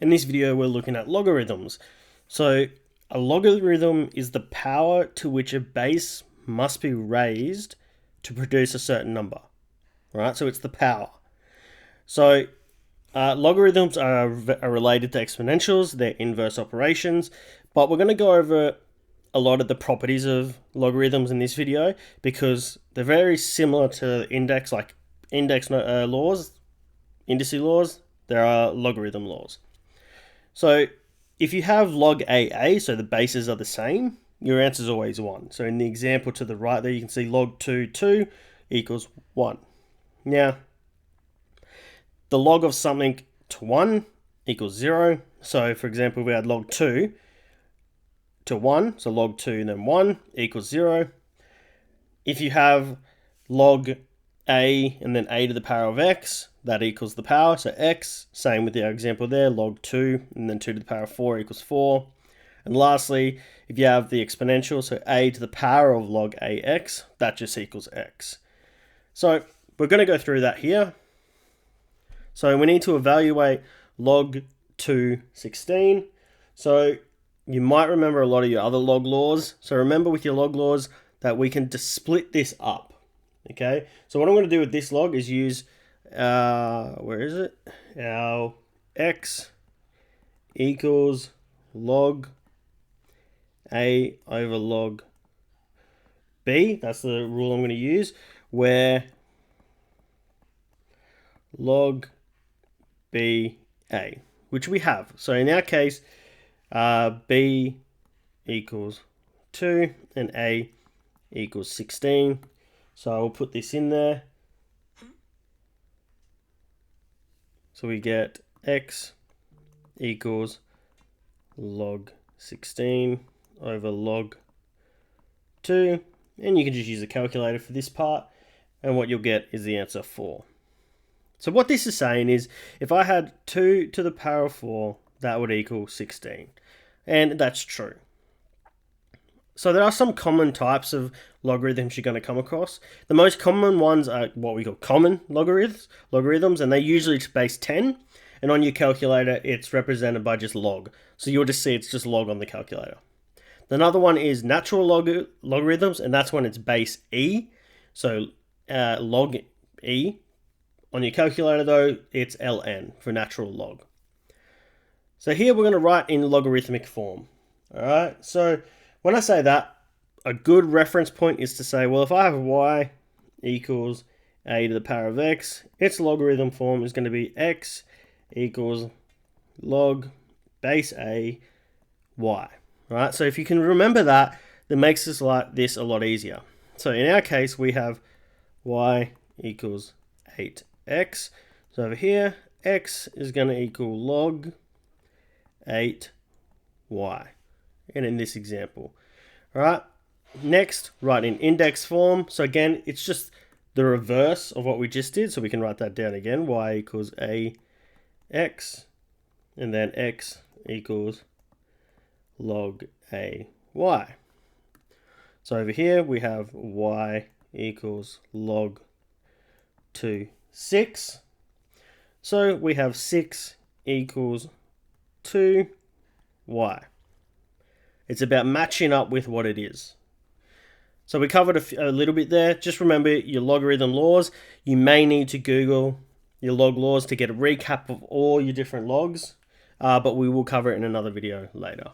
In this video, we're looking at logarithms. So a logarithm is the power to which a base must be raised to produce a certain number, right? So it's the power. So logarithms are related to exponentials, they're inverse operations, but we're going to go over a lot of the properties of logarithms in this video because they're very similar to index, like index laws, indice laws, there are logarithm laws. So if you have log AA, so the bases are the same, your answer is always 1. So in the example to the right there, you can see log 2 equals 1. Now, the log of something to 1 equals 0. So for example, we had log 2 to 1, so log 2 and then 1 equals 0. If you have log a and then a to the power of x, that equals the power, so x, same with our example there, log 2 and then 2 to the power of 4 equals 4. And lastly, if you have the exponential, so a to the power of log ax, that just equals x. So we're going to go through that here. So we need to evaluate log 16. So you might remember a lot of your other log laws. So remember with your log laws that we can just split this up. Okay, so what I'm going to do with this log is use, where is it? Our x equals log a over log b. That's the rule I'm going to use, where log b a, which we have. So in our case, b equals 2 and a equals 16. So I'll put this in there. So we get x equals log 16 over log 2. And you can just use a calculator for this part. And what you'll get is the answer 4. So what this is saying is, if I had 2 to the power of 4, that would equal 16. And that's true. So there are some common types of logarithms you're going to come across. The most common ones are what we call common logarithms, and they're usually base 10. And on your calculator, it's represented by just log. So you'll just see it's just log on the calculator. Another one is natural logarithms, and that's when it's base e. So log e. On your calculator, though, it's ln for natural log. So here we're going to write in logarithmic form. All right, so when I say that, a good reference point is to say, well, if I have y equals a to the power of x, its logarithm form is going to be x equals log base a y. Right? So if you can remember that, that makes this like this a lot easier. So in our case, we have y equals 8x. So over here, x is going to equal log 8y. And in this example. All right, next, write in index form. So again, it's just the reverse of what we just did. So we can write that down again. Y equals ax, and then x equals log a y. So over here, we have y equals log 6. So we have 6 equals 2y. It's about matching up with what it is. So we covered a little bit there. Just remember your logarithm laws. You may need to Google your log laws to get a recap of all your different logs, but we will cover it in another video later.